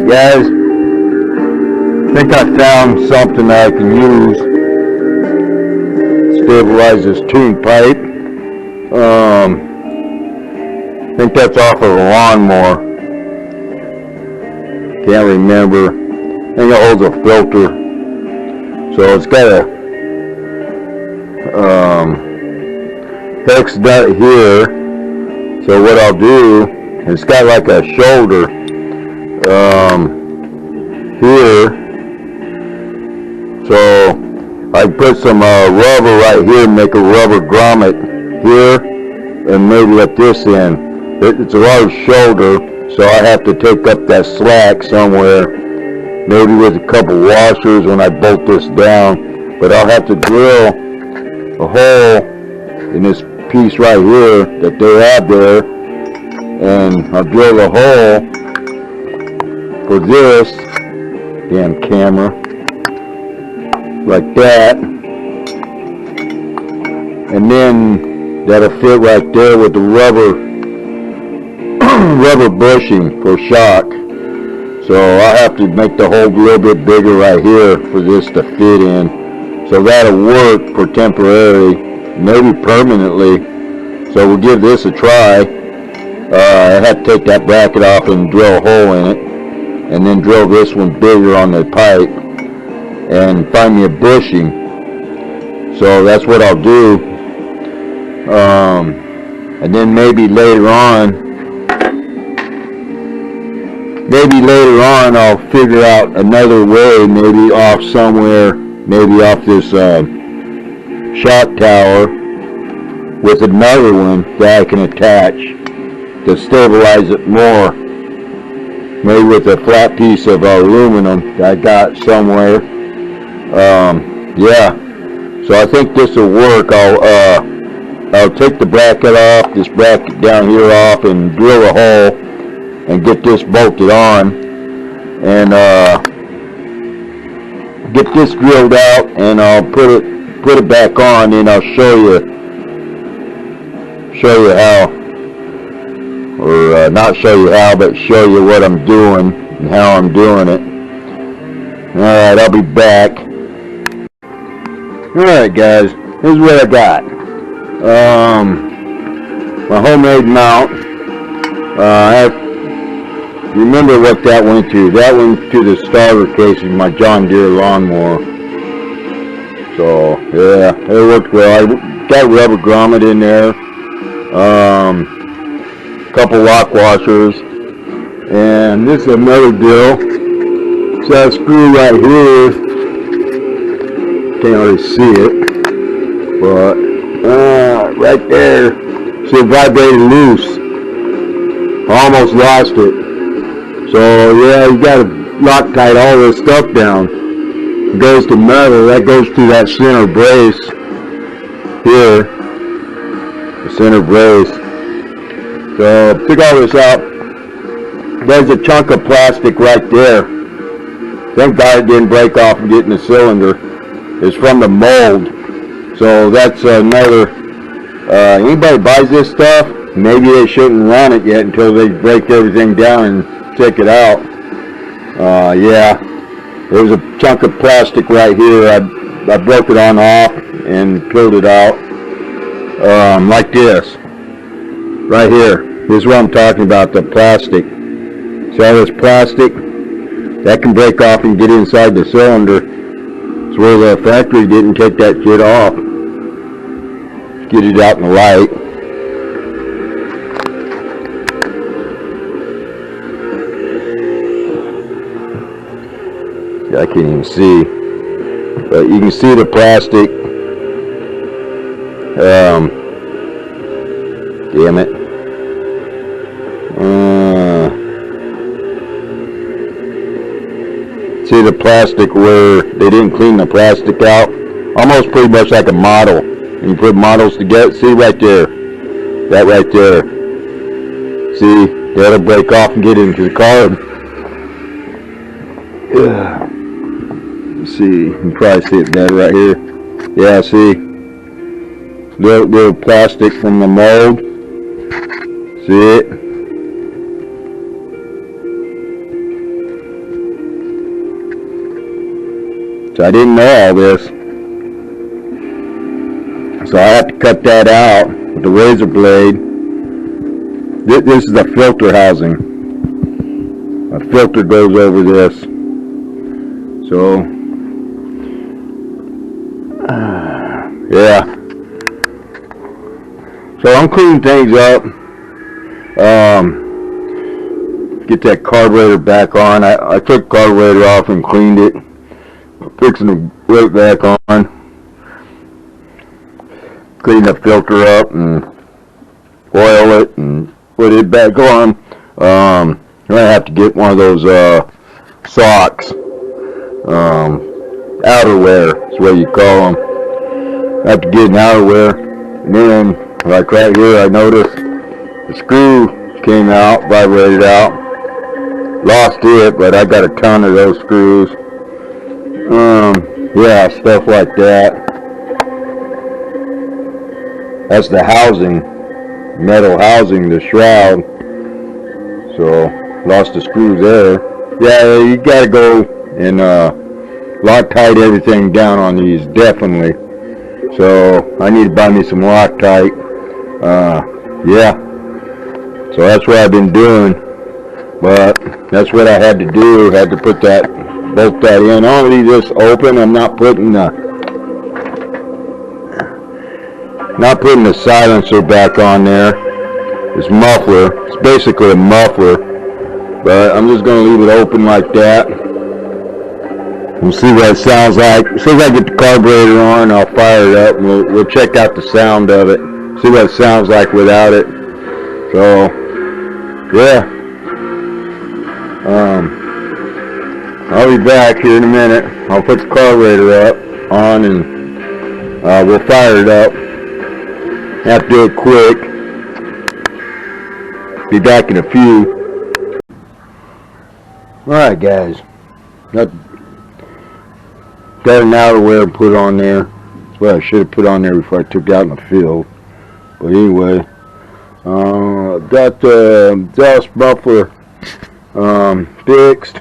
Alright guys, I think I found something I can use. Stabilize this tune pipe. I think that's off of a lawnmower. Can't remember. I think it holds a filter. So it's got a hex nut here. So what I'll do, it's got like a shoulder here. So I put some rubber right here, make a rubber grommet here, and maybe let this in. It's a large shoulder, so I have to take up that slack somewhere, maybe with a couple washers when I bolt this down. But I'll have to drill a hole in this piece right here that they have there, and I'll drill a hole for this damn camera like that, and then that'll fit right there with the rubber bushing for shock. So I'll have to make the hole a little bit bigger right here for this to fit in. So that'll work for temporary, maybe permanently. So we'll give this a try. I have to take that bracket off and drill a hole in it, and then drill this one bigger on the pipe and find me a bushing. So that's what I'll do. And then maybe later on I'll figure out another way, maybe off somewhere, maybe off this shock tower with another one that I can attach to stabilize it more, maybe with a flat piece of aluminum that I got somewhere. Yeah, so I think this will work. I'll take the bracket off, this bracket down here off, and drill a hole and get this bolted on, and get this drilled out, and I'll put it back on, and I'll show you how, or not show you how, but show you what I'm doing and how I'm doing it. Alright, I'll be back. Alright guys, here's what I got. My homemade mount. Remember what that went to. That went to the starter case of my John Deere lawnmower. So yeah, it worked well. I got a rubber grommet in there, couple lock washers, and this is another deal. So that screw right here, can't really see it, but right there, see it vibrated loose. I almost lost it. So yeah, you gotta Loctite all this stuff down. It goes to metal, that goes to that center brace here, the center brace. So took all this out. There's a chunk of plastic right there. Thank God it didn't break off and get in the cylinder. It's from the mold. So that's another, anybody buys this stuff, maybe they shouldn't run it yet until they break everything down and check it out. Yeah, there's a chunk of plastic right here. I broke it on off and peeled it out, like this right here. This is what I'm talking about, the plastic. See all this plastic that can break off and get inside the cylinder. It's where the factory didn't take that shit off. Get it out in the light. I can't even see, but you can see the plastic. Damn it. See the plastic where they didn't clean the plastic out? Almost pretty much like a model. When you put models together, see right there, that right there. See, that'll break off and get into the carb. Yeah. See, you can probably see it better right here. Yeah, see, little plastic from the mold. See it? So I didn't know all this. So I have to cut that out with the razor blade. This is the filter housing. A filter goes over this. So, yeah. So I'm cleaning things up. Get that carburetor back on. I took the carburetor off and cleaned it. Fixing to put it back on. Clean the filter up and oil it and put it back on. I'm gonna have to get one of those socks. Outerwear is what you call them. I have to get an outerwear. And then, like right here, I noticed the screw came out, vibrated out. Lost it, but I got a ton of those screws. Yeah, stuff like that. That's the housing, metal housing, the shroud. So, lost the screws there. Yeah, you gotta go and Loctite everything down on these, definitely. So, I need to buy me some Loctite. Yeah. So that's what I've been doing. But that's what I had to do. Had to put that, bolt that in. I'll leave this open. I'm not putting the silencer back on there. This muffler. It's basically a muffler. But I'm just going to leave it open like that. We'll see what it sounds like. As soon as I get the carburetor on, I'll fire it up. And we'll check out the sound of it. See what it sounds like without it. So, yeah. I'll be back here in a minute. I'll put the carburetor up on and we'll fire it up. Have to do it quick. Be back in a few. Alright guys. Got an outerwear put on there. That's what I should have put on there before I took it out in the field. But anyway. Got the exhaust muffler fixed.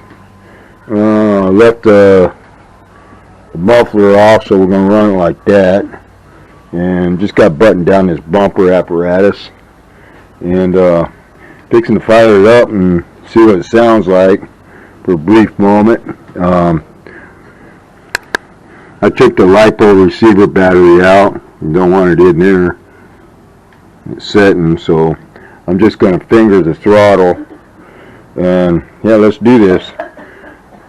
Left the muffler off, so we're going to run it like that. And just got buttoned down this bumper apparatus. And fixing to fire it up and see what it sounds like for a brief moment. I took the LiPo receiver battery out. You don't want it in there. It's setting, so I'm just going to finger the throttle. And yeah, let's do this.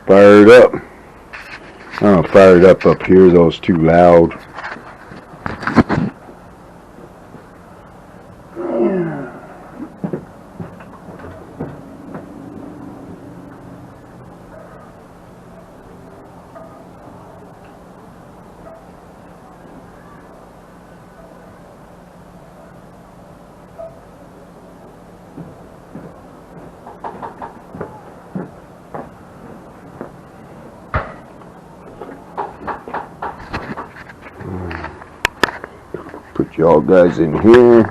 Fire it up. I don't fire it up here though, it's too loud. Put y'all guys in here.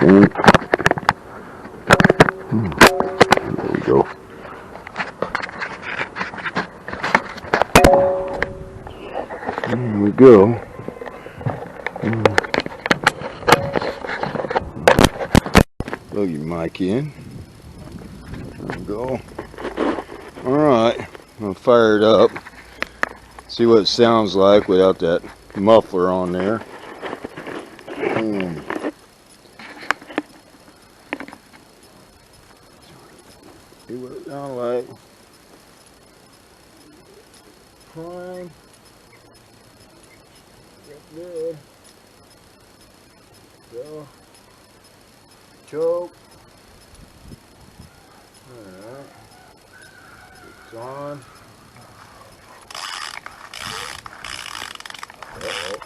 There we go. There we go. Plug your mic in. There we go. Alright. I'm going to fire it up, see what it sounds like without that muffler on there. See what it sounds like. Prime. Right there. Go. Choke. Alright. It's on. Uh-oh.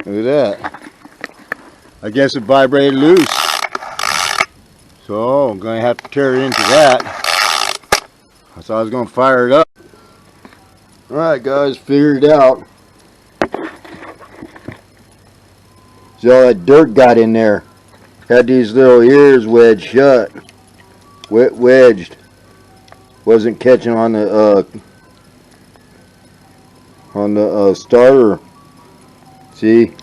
Look at that. I guess it vibrated loose. So I'm going to have to tear it into that. So I was going to fire it up. Alright guys, figured it out. See all that dirt got in there. Had these little ears wedged shut. Wedged. Wasn't catching on the starter. See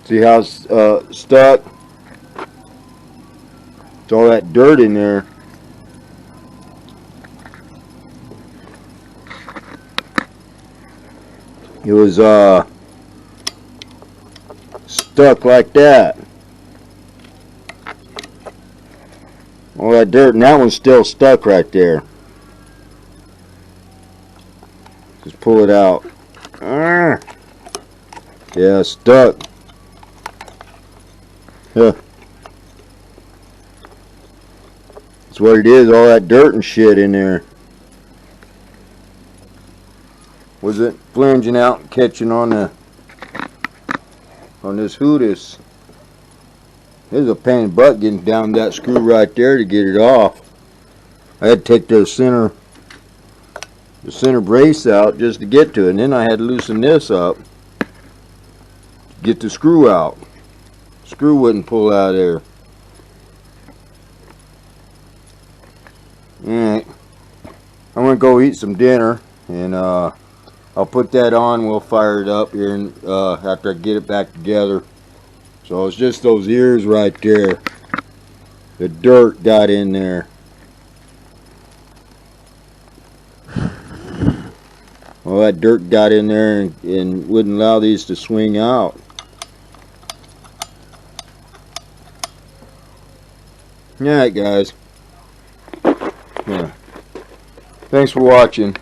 how it's stuck? It's all that dirt in there. It was stuck like that. All that dirt, and that one's still stuck right there. Just pull it out. Yeah, stuck. Yeah. That's what it is, all that dirt and shit in there. Was it flinging out and catching on this hoodus? It was a pain in the butt getting down that screw right there to get it off. I had to take the center brace out just to get to it, and then I had to loosen this up to get the screw out. Screw wouldn't pull out of there. Alright, I'm gonna go eat some dinner, and I'll put that on. We'll fire it up here and, after I get it back together. So it's just those ears right there. The dirt got in there. Well, that dirt got in there and wouldn't allow these to swing out. Alright guys. Yeah. Thanks for watching.